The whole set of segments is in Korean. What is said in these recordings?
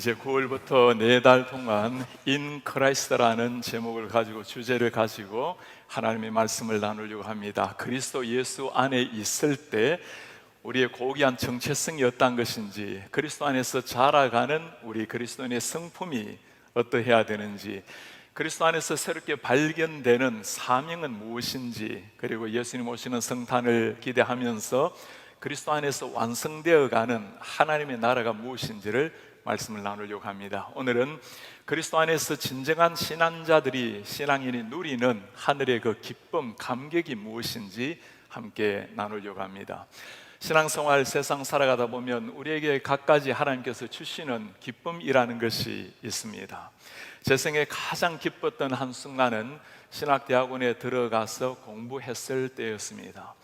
이제 9월부터 4달 동안 In Christ라는 제목을 가지고 주제를 가지고 하나님의 말씀을 나누려고 합니다. 그리스도 예수 안에 있을 때 우리의 고귀한 정체성이 어떤 것인지, 그리스도 안에서 자라가는 우리 그리스도인의 성품이 어떠해야 되는지, 그리스도 안에서 새롭게 발견되는 사명은 무엇인지, 그리고 예수님 오시는 성탄을 기대하면서 그리스도 안에서 완성되어가는 하나님의 나라가 무엇인지를 말씀을 나누려고 합니다. 오늘은 그리스도 안에서 진정한 신앙자들이, 신앙인이 누리는 하늘의 그 기쁨, 감격이 무엇인지 함께 나누려고 합니다. 신앙생활 세상 살아가다 보면 우리에게 갖가지 하나님께서 주시는 기쁨이라는 것이 있습니다. 제 생에 가장 기뻤던 한순간은 신학대학원에 들어가서 공부했을 때였습니다.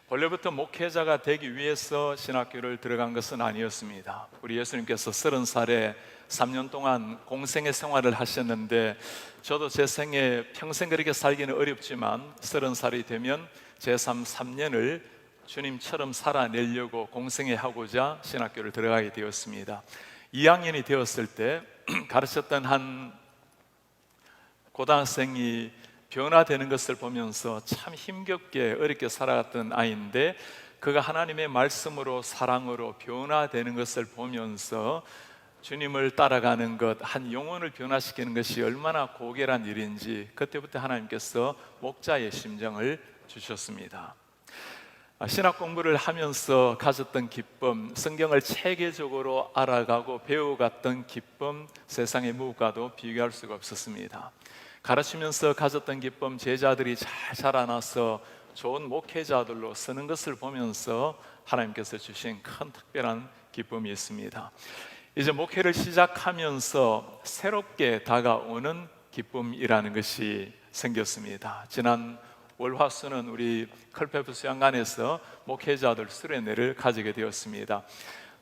원래부터 목회자가 되기 위해서 신학교를 들어간 것은 아니었습니다. 우리 예수님께서 30살에 3년 동안 공생의 생활을 하셨는데, 저도 제 생에 평생 그렇게 살기는 어렵지만 30살이 되면 제3, 3년을 주님처럼 살아내려고 공생회하고자 신학교를 들어가게 되었습니다. 2학년이 되었을 때 가르쳤던 한 고등학생이 변화되는 것을 보면서 참 힘겹게 어렵게 살아갔던 아이인데, 그가 하나님의 말씀으로, 사랑으로 변화되는 것을 보면서 주님을 따라가는 것, 한 영혼을 변화시키는 것이 얼마나 고귀한 일인지 그때부터 하나님께서 목자의 심정을 주셨습니다. 신학 공부를 하면서 가졌던 기쁨, 성경을 체계적으로 알아가고 배워갔던 기쁨, 세상의 무엇과도 비교할 수가 없었습니다. 가르치면서 가졌던 기쁨, 제자들이 잘 자라나서 좋은 목회자들로 서는 것을 보면서 하나님께서 주신 큰 특별한 기쁨이 있습니다. 이제 목회를 시작하면서 새롭게 다가오는 기쁨이라는 것이 생겼습니다. 지난 월화수는 우리 클페프 수양관에서 목회자들 수련회를 가지게 되었습니다.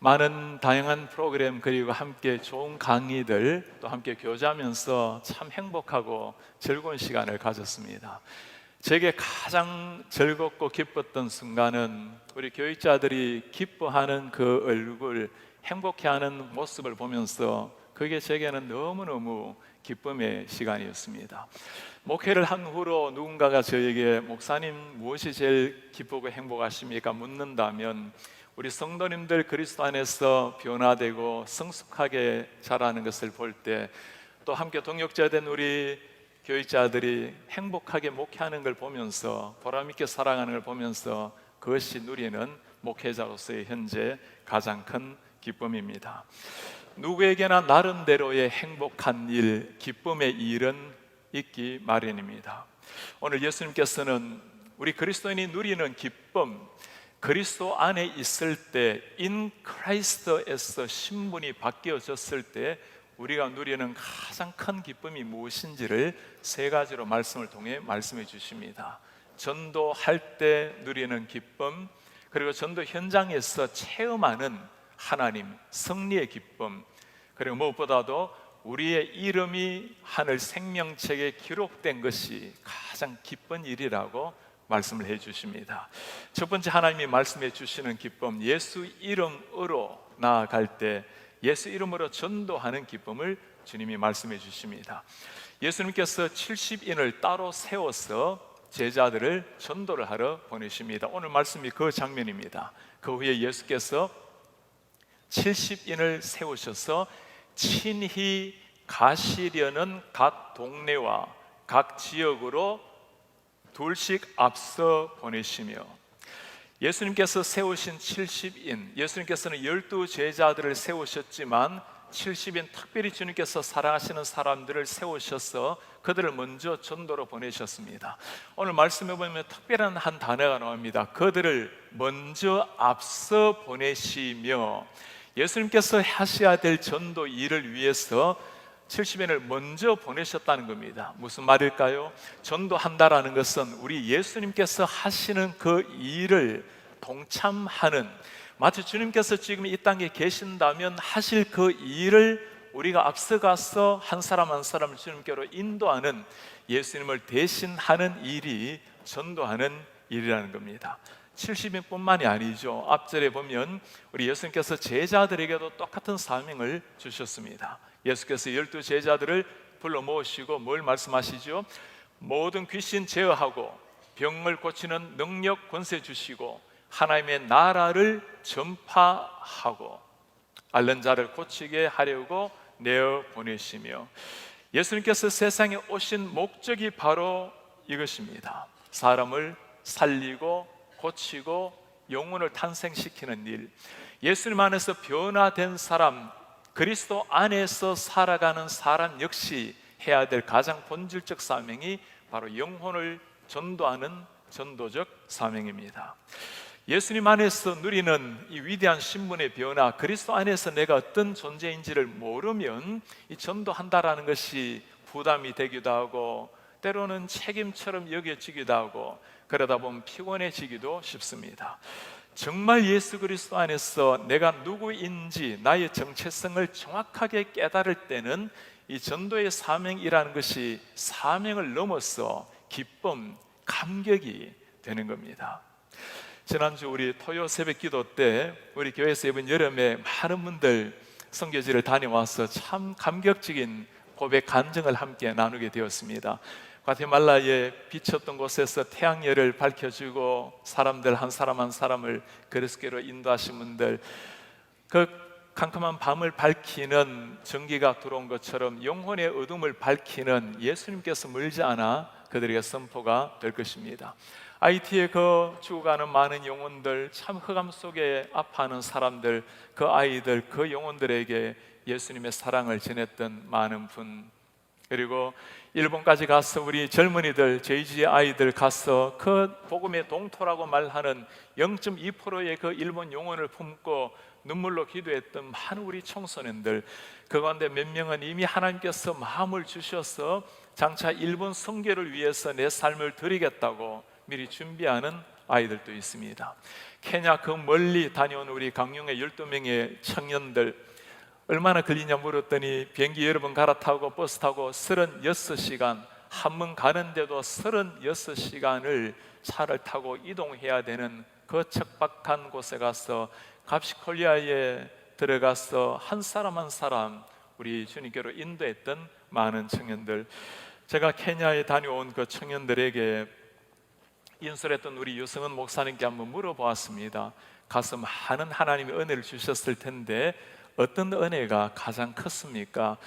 많은 다양한 프로그램, 그리고 함께 좋은 강의들, 또 함께 교제하면서 참 행복하고 즐거운 시간을 가졌습니다. 제게 가장 즐겁고 기뻤던 순간은 우리 교육자들이 기뻐하는 그 얼굴, 행복해하는 모습을 보면서 그게 제게는 너무너무 기쁨의 시간이었습니다. 목회를 한 후로 누군가가 저에게 목사님 무엇이 제일 기쁘고 행복하십니까? 묻는다면 우리 성도님들 그리스도 안에서 변화되고 성숙하게 자라는 것을 볼 때, 또 함께 동역자된 우리 교육자들이 행복하게 목회하는 걸 보면서, 보람있게 살아가는 걸 보면서 그것이 누리는 목회자로서의 현재 가장 큰 기쁨입니다. 누구에게나 나름대로의 행복한 일, 기쁨의 일은 있기 마련입니다. 오늘 예수님께서는 우리 그리스도인이 누리는 기쁨, 그리스도 안에 있을 때, In Christ에서 신분이 바뀌어졌을 때 우리가 누리는 가장 큰 기쁨이 무엇인지를 세 가지로 말씀을 통해 말씀해 주십니다. 전도할 때 누리는 기쁨, 그리고 전도 현장에서 체험하는 하나님, 승리의 기쁨, 그리고 무엇보다도 우리의 이름이 하늘 생명책에 기록된 것이 가장 기쁜 일이라고 말씀을 해 주십니다. 첫 번째 하나님이 말씀해 주시는 기쁨, 예수 이름으로 나아갈 때 예수 이름으로 전도하는 기쁨을 주님이 말씀해 주십니다. 예수님께서 70인을 따로 세워서 제자들을 전도를 하러 보내십니다. 오늘 말씀이 그 장면입니다. 그 후에 예수께서 70인을 세우셔서 친히 가시려는 각 동네와 각 지역으로 둘씩 앞서 보내시며, 예수님께서 세우신 70인, 예수님께서는 12제자들을 세우셨지만 70인 특별히 주님께서 사랑하시는 사람들을 세우셔서 그들을 먼저 전도로 보내셨습니다. 오늘 말씀해 보면 특별한 한 단어가 나옵니다. 그들을 먼저 앞서 보내시며, 예수님께서 하셔야 될 전도 일을 위해서 70인을 먼저 보내셨다는 겁니다. 무슨 말일까요? 전도한다라는 것은 우리 예수님께서 하시는 그 일을 동참하는, 마치 주님께서 지금 이 땅에 계신다면 하실 그 일을 우리가 앞서가서 한 사람 한 사람을 주님께로 인도하는, 예수님을 대신하는 일이 전도하는 일이라는 겁니다. 70인뿐만이 아니죠. 앞절에 보면 우리 예수님께서 제자들에게도 똑같은 사명을 주셨습니다. 예수께서 12 제자들을 불러 모으시고 뭘 말씀하시죠? 모든 귀신 제어하고 병을 고치는 능력 권세 주시고 하나님의 나라를 전파하고 앓는 자를 고치게 하려고 내어 보내시며, 예수님께서 세상에 오신 목적이 바로 이것입니다. 사람을 살리고 고치고 영혼을 탄생시키는 일, 예수님 안에서 변화된 사람, 그리스도 안에서 살아가는 사람 역시 해야 될 가장 본질적 사명이 바로 영혼을 전도하는 전도적 사명입니다. 예수님 안에서 누리는 이 위대한 신분의 변화, 그리스도 안에서 내가 어떤 존재인지를 모르면 이 전도한다라는 것이 부담이 되기도 하고 때로는 책임처럼 여겨지기도 하고 그러다 보면 피곤해지기도 쉽습니다. 정말 예수 그리스도 안에서 내가 누구인지 나의 정체성을 정확하게 깨달을 때는 이 전도의 사명이라는 것이 사명을 넘어서 기쁨, 감격이 되는 겁니다. 지난주 우리 토요 새벽 기도 때 우리 교회에서 이번 여름에 많은 분들 선교지를 다녀와서 참 감격적인 고백 간증을 함께 나누게 되었습니다. 과테말라에 비쳤던 곳에서 태양열을 밝혀주고 사람들 한 사람 한 사람을 그리스도로 인도하신 분들, 그 캄캄한 밤을 밝히는 전기가 들어온 것처럼 영혼의 어둠을 밝히는 예수님께서 멀지 않아 그들에게 선포가 될 것입니다. IT에 죽어가는 많은 영혼들, 참 흑암 속에 아파하는 사람들, 그 아이들, 그 영혼들에게 예수님의 사랑을 전했던 많은 분, 그리고 일본까지 가서 우리 젊은이들, JG 아이들 가서 그 복음의 동토라고 말하는 0.2%의 그 일본 영혼을 품고 눈물로 기도했던 많은 우리 청소년들, 그 가운데 몇 명은 이미 하나님께서 마음을 주셔서 장차 일본 선교를 위해서 내 삶을 드리겠다고 미리 준비하는 아이들도 있습니다. 케냐 그 멀리 다녀온 우리 강용의 12명의 청년들, 얼마나 걸리냐 물었더니 비행기 여러 번 갈아타고 버스 타고 36시간, 한 번 가는데도 36시간을 차를 타고 이동해야 되는 그 척박한 곳에 가서 갑시콜리아에 들어가서 한 사람 한 사람 우리 주님께로 인도했던 많은 청년들, 제가 케냐에 다녀온 그 청년들에게 인솔했던 우리 유성은 목사님께 한번 물어보았습니다. 가서 많은 하나님의 은혜를 주셨을 텐데 어떤 은혜가 가장 컸습니까?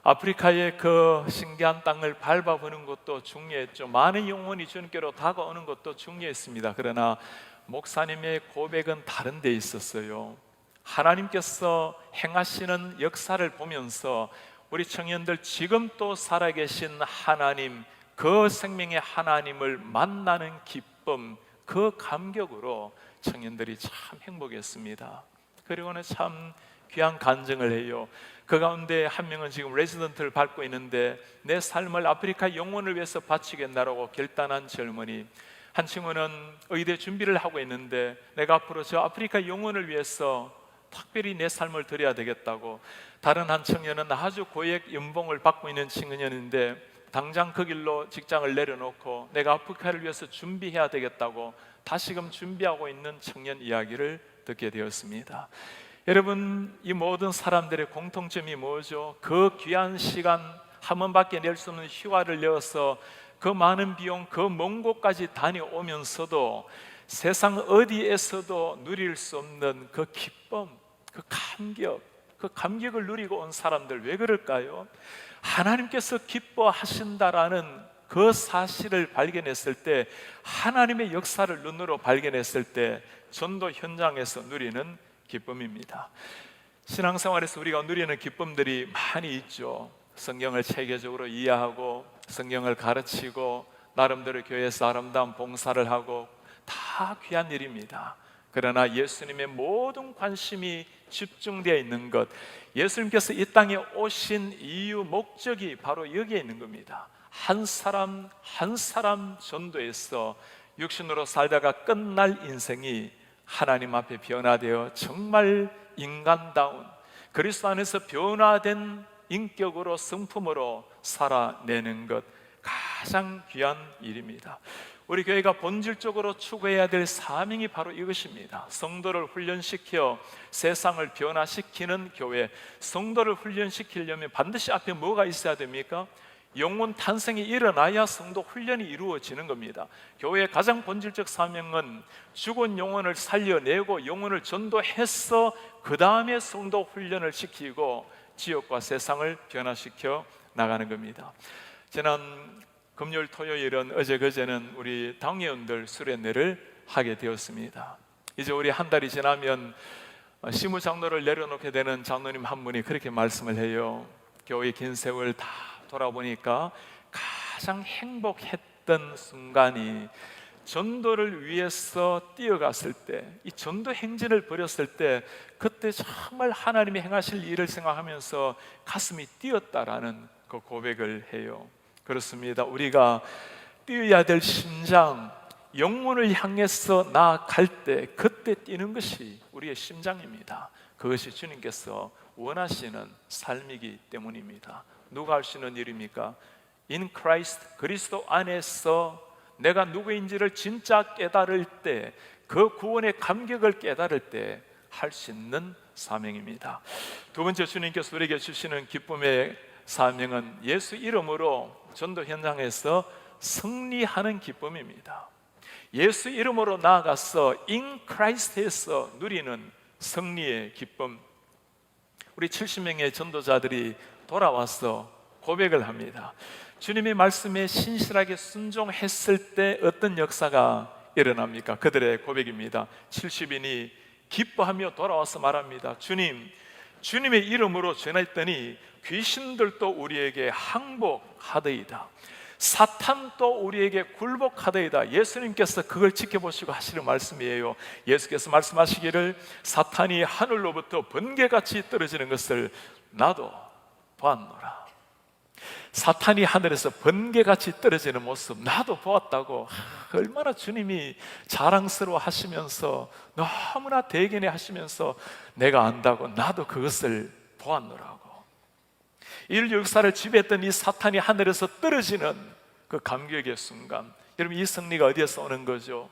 아프리카의 그 신기한 땅을 밟아보는 것도 중요했죠. 많은 영혼이 주님께로 다가오는 것도 중요했습니다. 그러나 목사님의 고백은 다른 데 있었어요. 하나님께서 행하시는 역사를 보면서 우리 청년들, 지금 또 살아계신 하나님, 그 생명의 하나님을 만나는 기쁨, 그 감격으로 청년들이 참 행복했습니다. 그리고는 참 귀한 간증을 해요. 그 가운데 한 명은 지금 레지던트를 밟고 있는데 내 삶을 아프리카 영혼을 위해서 바치겠다라고 결단한 젊은이, 한 친구는 의대 준비를 하고 있는데 내가 앞으로 저 아프리카 영혼을 위해서 특별히 내 삶을 드려야 되겠다고, 다른 한 청년은 아주 고액 연봉을 받고 있는 청년인데 당장 그 길로 직장을 내려놓고 내가 아프리카를 위해서 준비해야 되겠다고 다시금 준비하고 있는 청년 이야기를 듣게 되었습니다. 여러분, 이 모든 사람들의 공통점이 뭐죠? 그 귀한 시간, 한 번밖에 낼 수 없는 휴가를 내어서 그 많은 비용, 그 먼 곳까지 다녀오면서도 세상 어디에서도 누릴 수 없는 그 기쁨, 그 감격, 그 감격을 누리고 온 사람들, 왜 그럴까요? 하나님께서 기뻐하신다라는 그 사실을 발견했을 때, 하나님의 역사를 눈으로 발견했을 때 전도 현장에서 누리는 기쁨입니다. 신앙생활에서 우리가 누리는 기쁨들이 많이 있죠. 성경을 체계적으로 이해하고 성경을 가르치고 나름대로 교회에서 아름다운 봉사를 하고 다 귀한 일입니다. 그러나 예수님의 모든 관심이 집중되어 있는 것, 예수님께서 이 땅에 오신 이유, 목적이 바로 여기에 있는 겁니다. 한 사람 한 사람 전도해서 육신으로 살다가 끝날 인생이 하나님 앞에 변화되어 정말 인간다운 그리스도 안에서 변화된 인격으로, 성품으로 살아내는 것, 가장 귀한 일입니다. 우리 교회가 본질적으로 추구해야 될 사명이 바로 이것입니다. 성도를 훈련시켜 세상을 변화시키는 교회. 성도를 훈련시키려면 반드시 앞에 뭐가 있어야 됩니까? 영혼 탄생이 일어나야 성도 훈련이 이루어지는 겁니다. 교회의 가장 본질적 사명은 죽은 영혼을 살려내고 영혼을 전도해서 그 다음에 성도 훈련을 시키고 지역과 세상을 변화시켜 나가는 겁니다. 지난 금요일, 토요일은 어제 그제는 우리 당회원들 수련회를 하게 되었습니다. 이제 우리 한 달이 지나면 시무장로를 내려놓게 되는 장로님 한 분이 그렇게 말씀을 해요. 교회 긴 세월 다 돌아보니까 가장 행복했던 순간이 전도를 위해서 뛰어갔을 때, 이 전도 행진을 벌였을 때, 그때 정말 하나님이 행하실 일을 생각하면서 가슴이 뛰었다라는 그 고백을 해요. 그렇습니다. 우리가 뛰어야 될 심장, 영혼을 향해서 나아갈 때 그때 뛰는 것이 우리의 심장입니다. 그것이 주님께서 원하시는 삶이기 때문입니다. 누가 할 수 있는 일입니까? In Christ, 그리스도 안에서 내가 누구인지를 진짜 깨달을 때, 그 구원의 감격을 깨달을 때 할 수 있는 사명입니다. 두 번째, 주님께서 우리에게 주시는 기쁨의 사명은 예수 이름으로 전도 현장에서 승리하는 기쁨입니다. 예수 이름으로 나아가서 In Christ에서 누리는 승리의 기쁨. 우리 70명의 전도자들이 돌아와서 고백을 합니다. 주님의 말씀에 신실하게 순종했을 때 어떤 역사가 일어납니까? 그들의 고백입니다. 70인이 기뻐하며 돌아와서 말합니다. 주님의 이름으로 전했더니 귀신들도 우리에게 항복하더이다. 사탄도 우리에게 굴복하더이다. 예수님께서 그걸 지켜보시고 하시는 말씀이에요. 예수께서 말씀하시기를 사탄이 하늘로부터 번개같이 떨어지는 것을 나도 보았노라. 사탄이 하늘에서 번개같이 떨어지는 모습 나도 보았다고. 얼마나 주님이 자랑스러워 하시면서, 너무나 대견해 하시면서 내가 안다고, 나도 그것을 보았노라고. 인류 역사를 지배했던 이 사탄이 하늘에서 떨어지는 그 감격의 순간, 여러분, 이 승리가 어디에서 오는 거죠?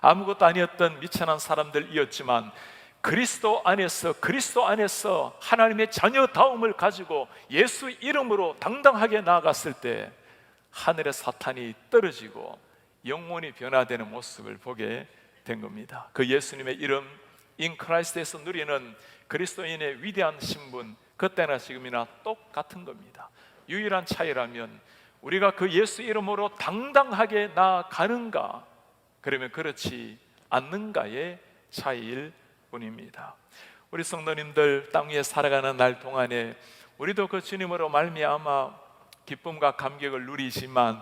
아무것도 아니었던 미천한 사람들이었지만 그리스도 안에서 하나님의 자녀다움을 가지고 예수 이름으로 당당하게 나아갔을 때 하늘의 사탄이 떨어지고 영혼이 변화되는 모습을 보게 된 겁니다. 그 예수님의 이름 In Christ에서 누리는 그리스도인의 위대한 신분, 그때나 지금이나 똑같은 겁니다. 유일한 차이라면 우리가 그 예수 이름으로 당당하게 나아가는가, 그러면 그렇지 않는가의 차이일 뿐입니다. 우리 성도님들 땅 위에 살아가는 날 동안에 우리도 그 주님으로 말미암아 기쁨과 감격을 누리지만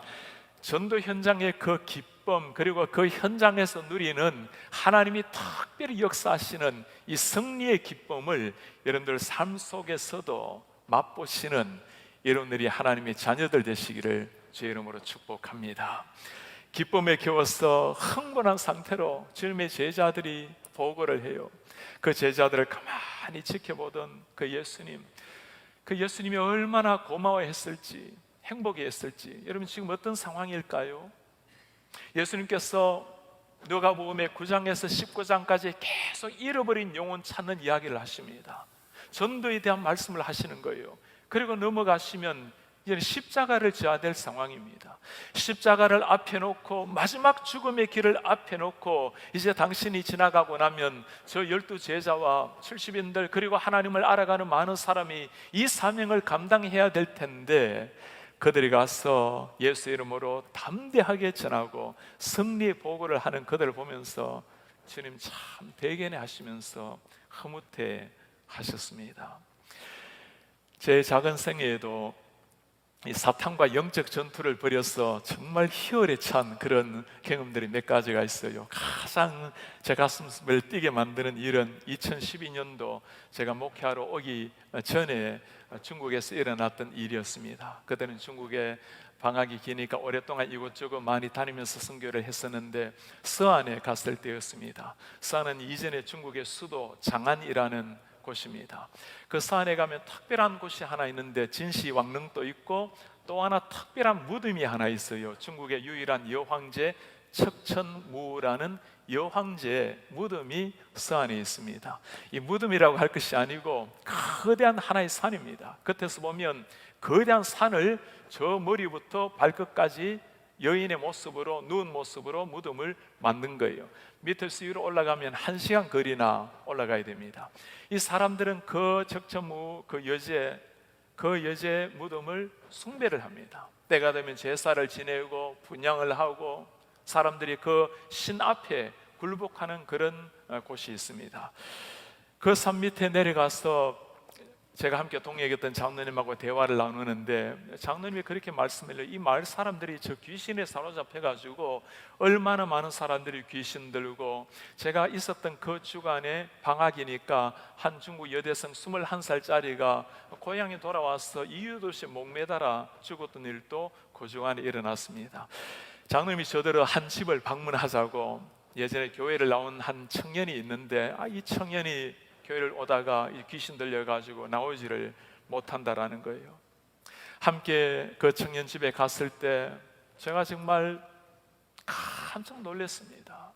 전도 현장의 그 기쁨, 그리고 그 현장에서 누리는 하나님이 특별히 역사하시는 이 승리의 기쁨을 여러분들 삶 속에서도 맛보시는 여러분들이 하나님의 자녀들 되시기를 주의 이름으로 축복합니다. 기쁨에 겨워서 흥분한 상태로 주님의 제자들이 보고를 해요. 그 제자들을 가만히 지켜보던 그 예수님이 얼마나 고마워했을지, 행복했을지. 여러분, 지금 어떤 상황일까요? 예수님께서 누가복음의 9장에서 19장까지 계속 잃어버린 영혼 찾는 이야기를 하십니다. 전도에 대한 말씀을 하시는 거예요. 그리고 넘어가시면 이제 십자가를 져야 될 상황입니다. 십자가를 앞에 놓고, 마지막 죽음의 길을 앞에 놓고, 이제 당신이 지나가고 나면 저 12 제자와 70인들 그리고 하나님을 알아가는 많은 사람이 이 사명을 감당해야 될 텐데, 그들이 가서 예수 이름으로 담대하게 전하고 승리의 보고를 하는 그들을 보면서 주님 참 대견해 하시면서 흐뭇해 하셨습니다. 제 작은 생애에도 이 사탄과 영적 전투를 벌여서 정말 희열에 찬 그런 경험들이 몇 가지가 있어요. 가장 제 가슴을 뛰게 만드는 일은 2012년도 제가 목회하러 오기 전에 중국에서 일어났던 일이었습니다. 그때는 중국에 방학이 기니까 오랫동안 이곳저곳 많이 다니면서 선교를 했었는데 서안에 갔을 때였습니다. 서안은 이전에 중국의 수도 장안이라는 곳입니다. 그 산에 가면 특별한 곳이 하나 있는데 진시황릉도 있고 또 하나 특별한 무덤이 하나 있어요. 중국의 유일한 여황제 척천무라는 여황제의 무덤이 서안에 있습니다. 이 무덤이라고 할 것이 아니고 거대한 하나의 산입니다. 겉에서 보면 거대한 산을 저 머리부터 발끝까지 여인의 모습으로, 누운 모습으로 무덤을 만든 거예요. 밑에서 위로 올라가면 1시간 거리나 올라가야 됩니다. 이 사람들은 그 척천무 그 여제 무덤을 숭배를 합니다. 때가 되면 제사를 지내고 분향을 하고 사람들이 그 신 앞에 굴복하는 그런 곳이 있습니다. 그 산 밑에 내려가서 제가 함께 동행했던 장로님하고 대화를 나누는데 장로님이 그렇게 말씀해요. 이 마을 사람들이 저 귀신에 사로잡혀가지고 얼마나 많은 사람들이 귀신 들고, 제가 있었던 그 주간에 방학이니까 한 중국 여대생 21살짜리가 고향에 돌아와서 이유도 없이 목매달아 죽었던 일도 그 주간에 일어났습니다. 장로님이 저더러 한 집을 방문하자고, 예전에 교회를 나온 한 청년이 있는데 이 청년이 교회를 오다가 귀신 들려가지고 나오지를 못한다라는 거예요. 함께 그 청년 집에 갔을 때 제가 정말 깜짝 놀랐습니다.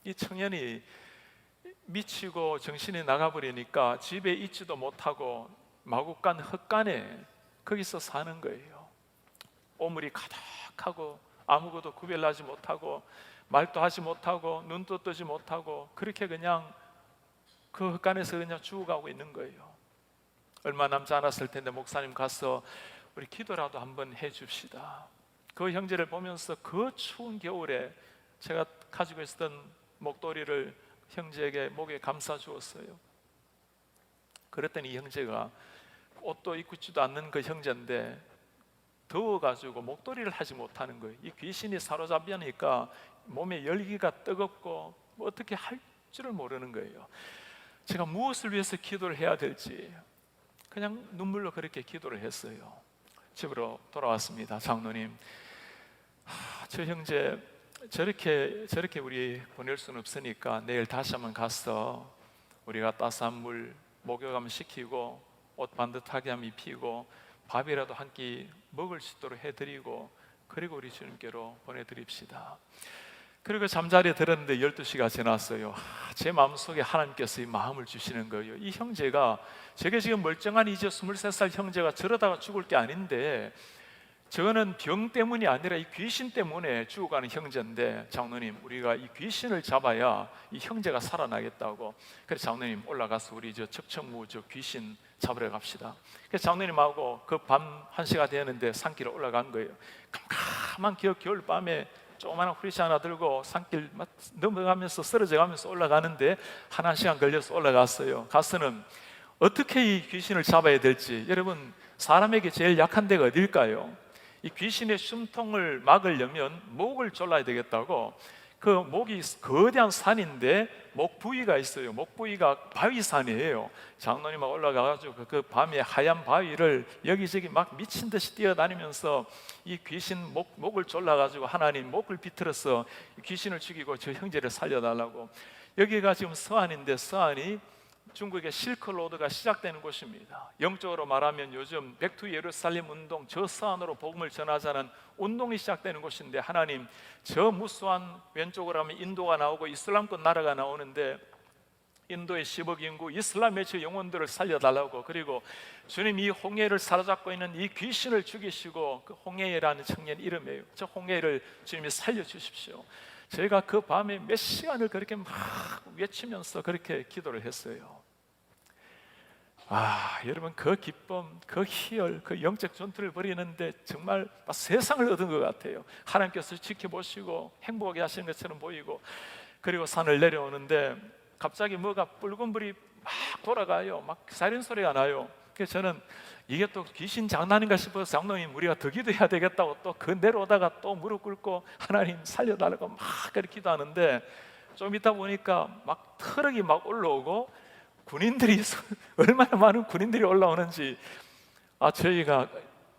이 청년이 미치고 정신이 나가버리니까 집에 있지도 못하고 마구간 헛간에 거기서 사는 거예요. 오물이 가득하고 아무것도 구별하지 못하고 말도 하지 못하고 눈도 뜨지 못하고 그렇게 그냥 그 헛간에서 그냥 죽어가고 있는 거예요. 얼마 남지 않았을 텐데 목사님 가서 우리 기도라도 한번 해줍시다. 그 형제를 보면서 그 추운 겨울에 제가 가지고 있었던 목도리를 형제에게 목에 감싸 주었어요. 그랬더니 이 형제가 옷도 입고 있지도 않는 그 형제인데 더워가지고 목도리를 하지 못하는 거예요. 이 귀신이 사로잡히니까 몸에 열기가 뜨겁고 뭐 어떻게 할 줄을 모르는 거예요. 제가 무엇을 위해서 기도를 해야 될지 그냥 눈물로 그렇게 기도를 했어요. 집으로 돌아왔습니다. 장로님, 저 형제 저렇게 우리 보낼 수는 없으니까 내일 다시 한번 가서 우리가 따스한 물 목욕 한번 시키고 옷 반듯하게 한번 입히고 밥이라도 한 끼 먹을 수 있도록 해드리고 그리고 우리 주님께로 보내드립시다. 그리고 잠자리에 들었는데 12시가 지났어요. 제 마음속에 하나님께서 이 마음을 주시는 거예요. 이 형제가, 제게 지금 멀쩡한 이제 23살 형제가 저러다가 죽을 게 아닌데 저거는 병 때문이 아니라 이 귀신 때문에 죽어가는 형제인데, 장로님 우리가 이 귀신을 잡아야 이 형제가 살아나겠다고. 그래서 장로님 올라가서 우리 저 척천무 저 귀신 잡으러 갑시다. 그래서 장로님하고 그 밤 1시가 되었는데 산길에 올라간 거예요. 깜깜한 겨울밤에 조그마한 후리시 하나 들고 산길 넘어가면서 쓰러져 가면서 올라가는데 1시간 걸려서 올라갔어요. 가서는 어떻게 이 귀신을 잡아야 될지, 여러분 사람에게 제일 약한 데가 어딜까요? 이 귀신의 숨통을 막으려면 목을 졸라야 되겠다고. 그 목이 거대한 산인데 목 부위가 있어요. 목 부위가 바위산이에요. 장로님하고 올라가가지고 그 밤에 하얀 바위를 여기저기 막 미친 듯이 뛰어다니면서 이 귀신 목을 졸라가지고 하나님 목을 비틀어서 귀신을 죽이고 저 형제를 살려달라고. 여기가 지금 서안인데 서안이 중국의 실크로드가 시작되는 곳입니다. 영적으로 말하면 요즘 백투 예루살렘 운동, 저 서안으로 복음을 전하자는 운동이 시작되는 곳인데, 하나님 저 무수한 왼쪽으로 하면 인도가 나오고 이슬람권 나라가 나오는데 인도의 10억 인구 이슬람의 저 영혼들을 살려달라고. 그리고 주님 이 홍해를 사로잡고 있는 이 귀신을 죽이시고, 그 홍해라는 청년 이름이에요. 저 홍해를 주님이 살려주십시오. 저희가 그 밤에 몇 시간을 그렇게 막 외치면서 그렇게 기도를 했어요. 여러분 그 기쁨, 그 희열, 그 영적 전투를 벌이는데 정말 세상을 얻은 것 같아요. 하나님께서 지켜보시고 행복하게 하시는 것처럼 보이고. 그리고 산을 내려오는데 갑자기 뭐가 붉은 불이 막 돌아가요. 막 사이렌 소리가 나요. 그래서 저는 이게 또 귀신 장난인가 싶어서 장로님 우리가 더 기도해야 되겠다고 또 그 내려오다가 또 무릎 꿇고 하나님 살려달라고 막 그렇게 기도하는데, 좀 있다 보니까 막 트럭이 막 올라오고 군인들이 얼마나 많은 군인들이 올라오는지 저희가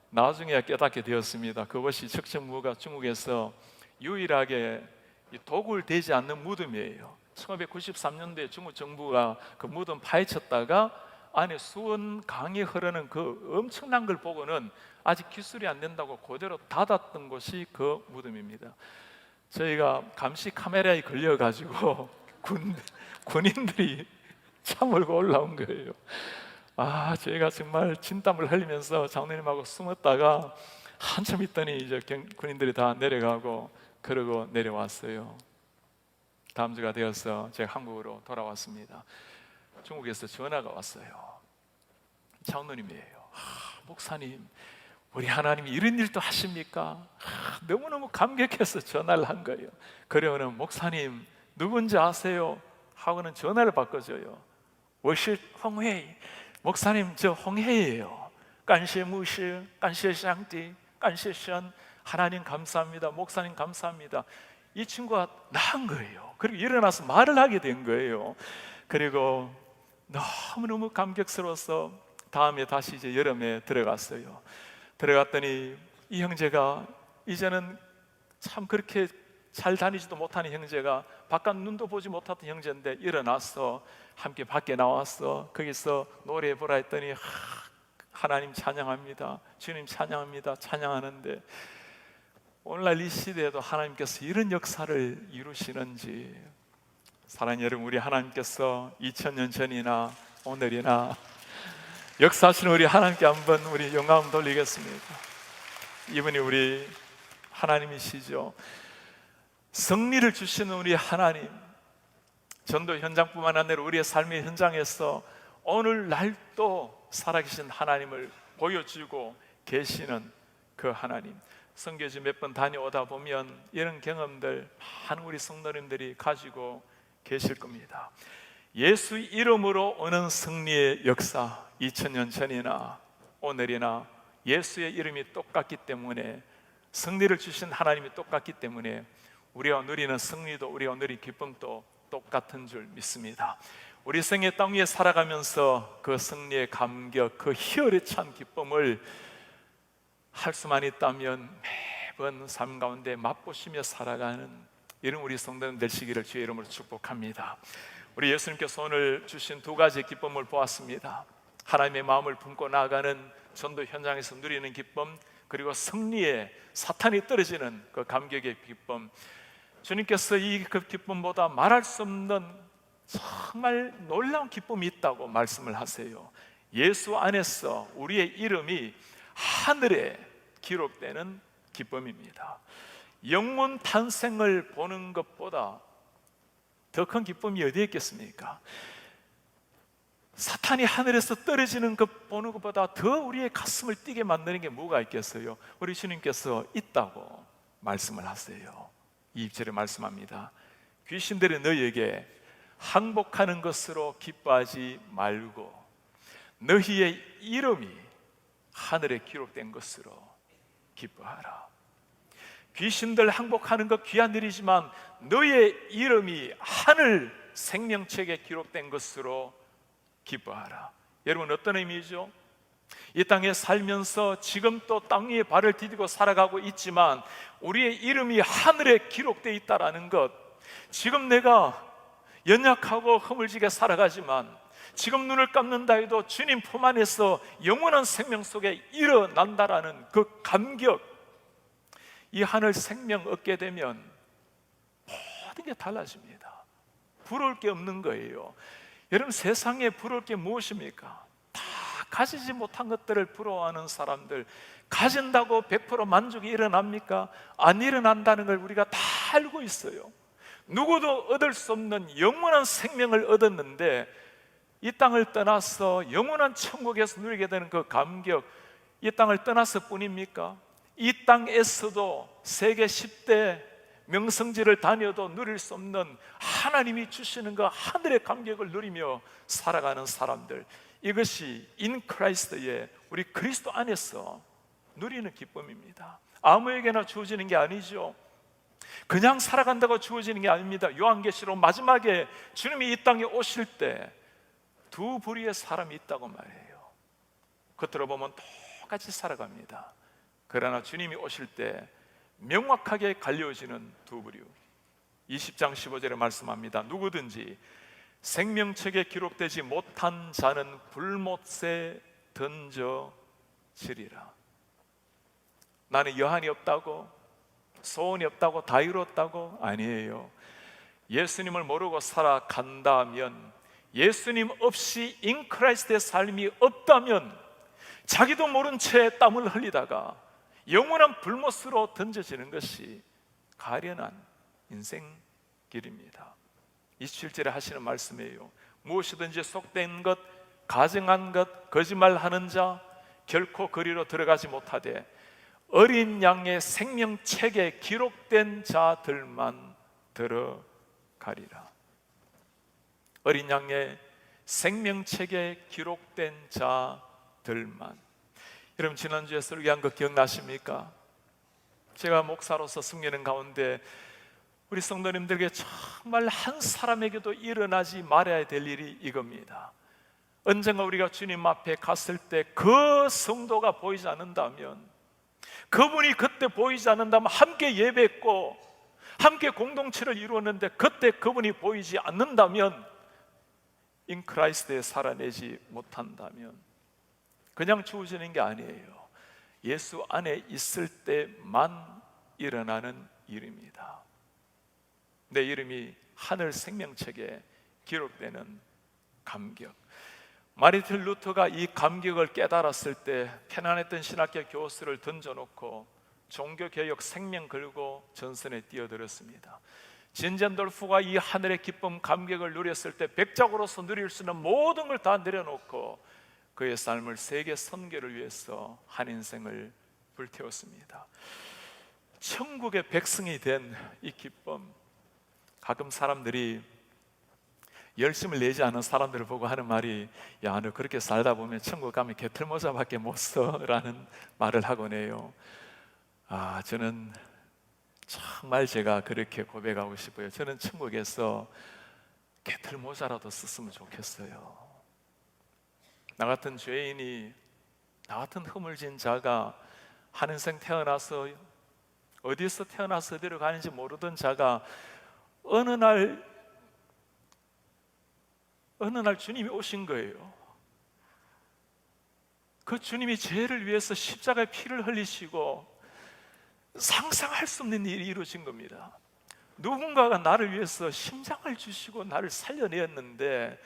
나중에 깨닫게 되었습니다. 그것이 척천무가 중국에서 유일하게 도굴되지 않는 무덤이에요. 1993년도에 중국 정부가 그 무덤 파헤쳤다가 안에 수원 강이 흐르는 그 엄청난 걸 보고는 아직 기술이 안 된다고 그대로 닫았던 곳이 그 무덤입니다. 저희가 감시 카메라에 걸려가지고 군인들이 차 몰고 올라온 거예요. 저희가 정말 진땀을 흘리면서 장로님하고 숨었다가 한참 있더니 이제 군인들이 다 내려가고 그러고 내려왔어요. 다음 주가 되어서 제가 한국으로 돌아왔습니다. 중국에서 전화가 왔어요. 장로님이에요. 목사님, 우리 하나님이 이런 일도 하십니까? 너무너무 감격해서 전화를 한 거예요. 그러면 목사님 누군지 아세요? 하고는 전화를 바꿔줘요. 我是 홍회이. 목사님, 저 홍회이에요. 간시에 무시, 간시에 상帝, 간시에 션. 하나님 감사합니다. 목사님 감사합니다. 이 친구가 나은 거예요. 그리고 일어나서 말을 하게 된 거예요. 그리고 너무너무 감격스러워서 다음에 다시 이제 여름에 들어갔어요. 들어갔더니 이 형제가 이제는 참 그렇게 잘 다니지도 못하는 형제가, 바깥 눈도 보지 못하던 형제인데 일어나서 함께 밖에 나와서 거기서 노래 보라 했더니 하나님 찬양합니다, 주님 찬양합니다, 찬양하는데 오늘날 이 시대에도 하나님께서 이런 역사를 이루시는지, 사랑하는 여러분, 우리 하나님께서 2000년 전이나 오늘이나 역사하시는 우리 하나님께 한번 우리 영광 돌리겠습니다. 이분이 우리 하나님이시죠. 승리를 주시는 우리 하나님, 전도 현장뿐만 아니라 우리의 삶의 현장에서 오늘날도 살아계신 하나님을 보여주고 계시는 그 하나님, 선교지 몇 번 다녀오다 보면 이런 경험들 많은 우리 성도님들이 가지고 계실 겁니다. 예수 이름으로 오는 승리의 역사, 2000년 전이나 오늘이나 예수의 이름이 똑같기 때문에, 승리를 주신 하나님이 똑같기 때문에 우리가 누리는 승리도, 우리가 누리는 기쁨도 똑같은 줄 믿습니다. 우리 생의 땅 위에 살아가면서 그 승리의 감격, 그 희열에 찬 기쁨을 할 수만 있다면 매번 삶 가운데 맛보시며 살아가는 이런 우리 성도님 되시기를 주의 이름으로 축복합니다. 우리 예수님께서 오늘 주신 두 가지 기쁨을 보았습니다. 하나님의 마음을 품고 나아가는 전도 현장에서 누리는 기쁨, 그리고 승리에 사탄이 떨어지는 그 감격의 기쁨. 주님께서 이 그 기쁨보다 말할 수 없는 정말 놀라운 기쁨이 있다고 말씀을 하세요. 예수 안에서 우리의 이름이 하늘에 기록되는 기쁨입니다. 영문 탄생을 보는 것보다 더 큰 기쁨이 어디에 있겠습니까? 사탄이 하늘에서 떨어지는 것 보는 것보다 더 우리의 가슴을 뛰게 만드는 게 뭐가 있겠어요? 우리 주님께서 있다고 말씀을 하세요. 2절에 말씀합니다. 귀신들이 너희에게 항복하는 것으로 기뻐하지 말고 너희의 이름이 하늘에 기록된 것으로 기뻐하라. 귀신들 항복하는 것 귀한 일이지만 너희의 이름이 하늘 생명책에 기록된 것으로 기뻐하라. 여러분, 어떤 의미죠? 이 땅에 살면서 지금 또 땅 위에 발을 디디고 살아가고 있지만 우리의 이름이 하늘에 기록되어 있다는 것, 지금 내가 연약하고 허물지게 살아가지만 지금 눈을 감는다 해도 주님 품 안에서 영원한 생명 속에 일어난다라는 그 감격, 이 하늘 생명 얻게 되면 모든 게 달라집니다. 부러울 게 없는 거예요. 여러분, 세상에 부러울 게 무엇입니까? 다 가지지 못한 것들을 부러워하는 사람들, 가진다고 100% 만족이 일어납니까? 안 일어난다는 걸 우리가 다 알고 있어요. 누구도 얻을 수 없는 영원한 생명을 얻었는데 이 땅을 떠나서 영원한 천국에서 누리게 되는 그 감격, 이 땅을 떠나서 뿐입니까? 이 땅에서도 세계 10대 명성지를 다녀도 누릴 수 없는 하나님이 주시는 그 하늘의 감격을 누리며 살아가는 사람들, 이것이 인 크라이스트의 우리 그리스도 안에서 누리는 기쁨입니다. 아무에게나 주어지는 게 아니죠. 그냥 살아간다고 주어지는 게 아닙니다. 요한계시록 마지막에 주님이 이 땅에 오실 때 두 부류의 사람이 있다고 말해요. 겉으로 보면 똑같이 살아갑니다. 그러나 주님이 오실 때 명확하게 갈려지는 두 부류, 20장 15절에 말씀합니다. 누구든지 생명책에 기록되지 못한 자는 불못에 던져지리라. 나는 여한이 없다고, 소원이 없다고, 다 이뤘다고? 아니에요. 예수님을 모르고 살아간다면, 예수님 없이 인크라이스트의 삶이 없다면 자기도 모른 채 땀을 흘리다가 영원한 불못으로 던져지는 것이 가련한 인생길입니다. 27절에 하시는 말씀이에요. 무엇이든지 속된 것, 가증한 것, 거짓말하는 자 결코 그리로 들어가지 못하되 어린 양의 생명책에 기록된 자들만 들어가리라. 어린 양의 생명책에 기록된 자들만. 여러분, 지난주에 설교한 거 기억나십니까? 제가 목사로서 섬기는 가운데 우리 성도님들에게 정말 한 사람에게도 일어나지 말아야 될 일이 이겁니다. 언젠가 우리가 주님 앞에 갔을 때 그 성도가 보이지 않는다면, 그분이 그때 보이지 않는다면, 함께 예배했고 함께 공동체를 이루었는데 그때 그분이 보이지 않는다면, 인크라이스트에 살아내지 못한다면 그냥 주어지는 게 아니에요. 예수 안에 있을 때만 일어나는 일입니다. 내 이름이 하늘 생명책에 기록되는 감격. 마르틴 루터가 이 감격을 깨달았을 때 편안했던 신학교 교수를 던져놓고 종교개혁 생명 걸고 전선에 뛰어들었습니다. 진젠돌프가 이 하늘의 기쁨 감격을 누렸을 때 백작으로서 누릴 수 있는 모든 걸 다 내려놓고 그의 삶을 세계 선교를 위해서 한 인생을 불태웠습니다. 천국의 백성이 된 이 기쁨, 가끔 사람들이 열심을 내지 않은 사람들을 보고 하는 말이, 야, 너 그렇게 살다 보면 천국 가면 개털모자밖에 못 써 라는 말을 하곤 해요. 저는 정말 제가 그렇게 고백하고 싶어요. 저는 천국에서 개털모자라도 썼으면 좋겠어요. 나 같은 죄인이, 나 같은 허물진 자가, 한 인생 태어나서 어디서 태어나서 어디로 가는지 모르던 자가 어느 날 주님이 오신 거예요. 그 주님이 죄를 위해서 십자가에 피를 흘리시고 상상할 수 없는 일이 이루어진 겁니다. 누군가가 나를 위해서 심장을 주시고 나를 살려내었는데,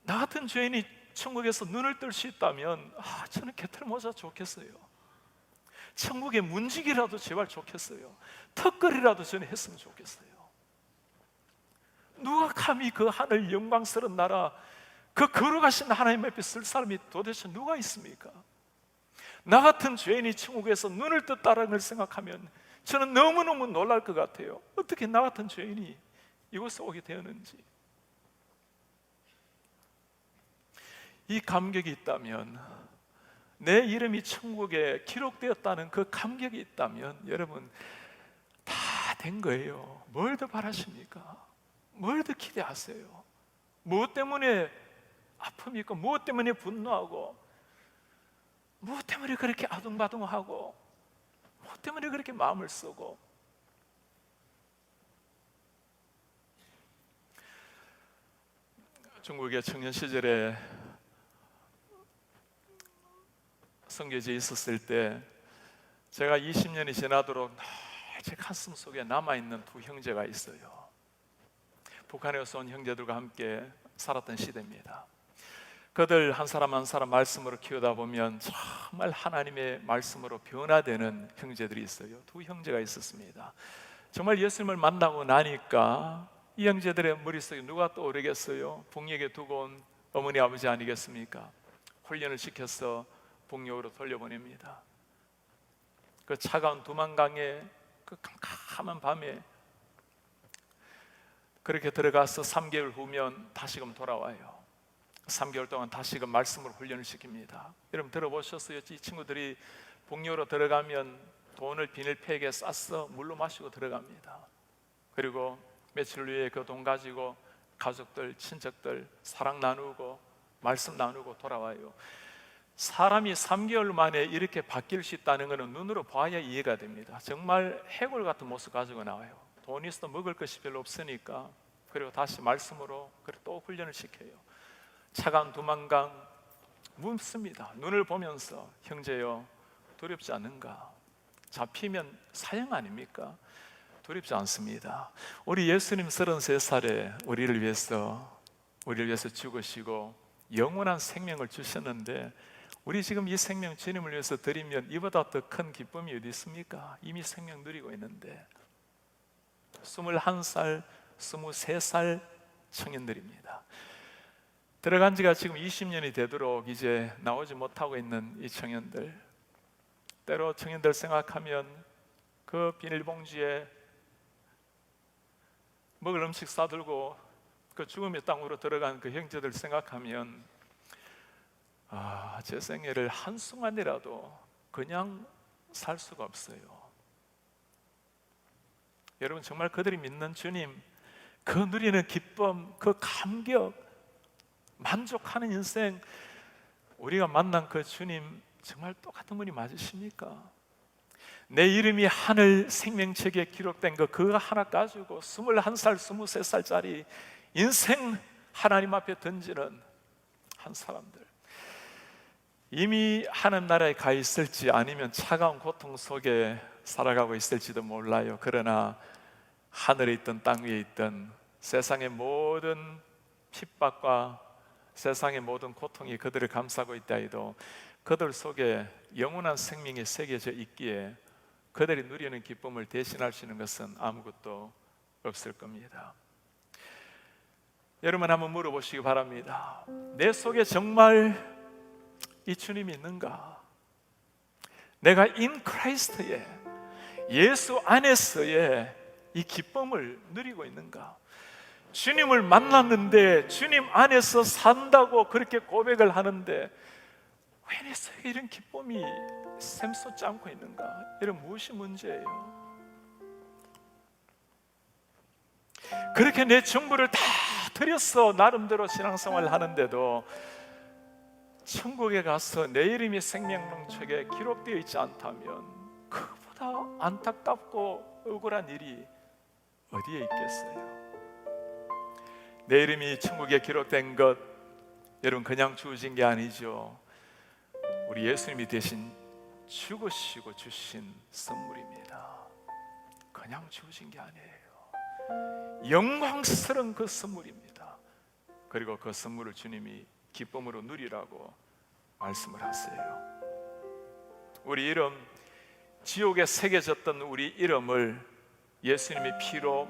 나 같은 죄인이 천국에서 눈을 뜰 수 있다면 저는 개털모자 좋겠어요. 천국의 문지기라도 제발 좋겠어요. 턱걸이라도 저는 했으면 좋겠어요. 누가 감히 그 하늘 영광스러운 나라, 그 거룩하신 하나님 앞에 쓸 사람이 도대체 누가 있습니까? 나 같은 죄인이 천국에서 눈을 떴다는 걸 생각하면 저는 너무너무 놀랄 것 같아요. 어떻게 나 같은 죄인이 이곳에 오게 되었는지. 이 감격이 있다면, 내 이름이 천국에 기록되었다는 그 감격이 있다면, 여러분 다 된 거예요. 뭘 더 바라십니까? 뭘 더 기대하세요? 무엇 때문에 아픔이 있고, 무엇 때문에 분노하고, 무엇 때문에 그렇게 아둥바둥하고, 무엇 때문에 그렇게 마음을 쓰고. 중국의 청년 시절에 선교지에 있었을 때 제가 20년이 지나도록 제 가슴 속에 남아있는 두 형제가 있어요. 북한에서 온 형제들과 함께 살았던 시대입니다. 그들 한 사람 한 사람 말씀으로 키우다 보면 정말 하나님의 말씀으로 변화되는 형제들이 있어요. 두 형제가 있었습니다. 정말 예수님을 만나고 나니까 이 형제들의 머릿속에 누가 떠오르겠어요? 북녘에 두고 온 어머니 아버지 아니겠습니까? 훈련을 시켜서 북녘으로 돌려보냅니다. 그 차가운 두만강에, 그 캄캄한 밤에 그렇게 들어가서 3개월 후면 다시금 돌아와요. 3개월 동안 다시금 말씀으로 훈련을 시킵니다. 여러분 들어보셨어요? 이 친구들이 북녘으로 들어가면 돈을 비닐팩에 싸서 물로 마시고 들어갑니다. 그리고 며칠 후에 그 돈 가지고 가족들, 친척들 사랑 나누고 말씀 나누고 돌아와요. 사람이 3개월 만에 이렇게 바뀔 수 있다는 것은 눈으로 봐야 이해가 됩니다. 정말 해골 같은 모습 가지고 나와요. 돈 있어 먹을 것이 별로 없으니까 그리고 다시 말씀으로 그리고 또 훈련을 시켜요. 차가운 두만강 묻습니다. 눈을 보면서 형제여 두렵지 않는가? 잡히면 사형 아닙니까? 두렵지 않습니다. 우리 예수님 33살에 우리를 위해서 죽으시고 영원한 생명을 주셨는데 우리 지금 이 생명 주님을 위해서 드리면 이보다 더 큰 기쁨이 어디 있습니까? 이미 생명 누리고 있는데 21살, 23살 청년들입니다. 들어간 지가 지금 20년이 되도록 이제 나오지 못하고 있는 이 청년들, 때로 청년들 생각하면 그 비닐봉지에 먹을 음식 싸들고 그 죽음의 땅으로 들어간 그 형제들 생각하면 제 생애를 한순간이라도 그냥 살 수가 없어요. 여러분, 정말 그들이 믿는 주님, 그 누리는 기쁨, 그 감격, 만족하는 인생, 우리가 만난 그 주님 정말 똑같은 분이 맞으십니까? 내 이름이 하늘 생명책에 기록된 거 그거 하나 가지고 21살, 23살짜리 인생 하나님 앞에 던지는 한 사람들, 이미 하는 나라에 가 있을지 아니면 차가운 고통 속에 살아가고 있을지도 몰라요. 그러나 하늘에 있든 땅 위에 있든 세상의 모든 핍박과 세상의 모든 고통이 그들을 감싸고 있다 해도 그들 속에 영원한 생명이 새겨져 있기에 그들이 누리는 기쁨을 대신할 수 있는 것은 아무것도 없을 겁니다. 여러분, 한번 물어보시기 바랍니다. 내 속에 정말 이 주님이 있는가? 내가 in Christ에, 예수 안에서의 이 기쁨을 누리고 있는가? 주님을 만났는데 주님 안에서 산다고 그렇게 고백을 하는데 왜 내 속에 이런 기쁨이 샘솟지 않고 있는가? 이런 무엇이 문제예요? 그렇게 내 전부를 다 드렸어, 나름대로 신앙생활을 하는데도 천국에 가서 내 이름이 생명책에 기록되어 있지 않다면 그보다 안타깝고 억울한 일이 어디에 있겠어요? 내 이름이 천국에 기록된 것, 여러분, 그냥 주어진 게 아니죠. 우리 예수님이 대신 죽으시고 주신 선물입니다. 그냥 주어진 게 아니에요. 영광스러운 그 선물입니다. 그리고 그 선물을 주님이 기쁨으로 누리라고 말씀을 하세요. 우리 이름, 지옥에 새겨졌던 우리 이름을 예수님의 피로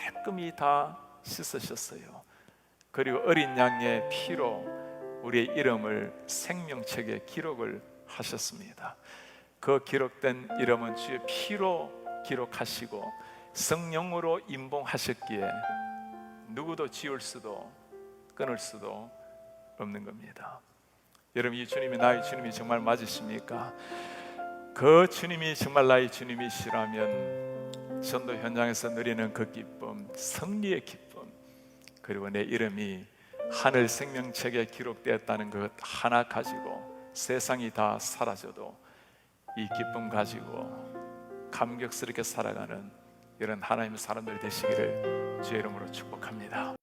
말끔히 다 씻으셨어요. 그리고 어린 양의 피로 우리의 이름을 생명책에 기록을 하셨습니다. 그 기록된 이름은 주의 피로 기록하시고 성령으로 임봉하셨기에 누구도 지울 수도 끊을 수도 없는 겁니다. 여러분, 이 주님이 나의 주님이 정말 맞으십니까? 그 주님이 정말 나의 주님이시라면 전도 현장에서 누리는 그 기쁨, 승리의 기쁨, 그리고 내 이름이 하늘 생명책에 기록되었다는 것 하나 가지고 세상이 다 사라져도 이 기쁨 가지고 감격스럽게 살아가는 이런 하나님의 사람들 되시기를 주의 이름으로 축복합니다.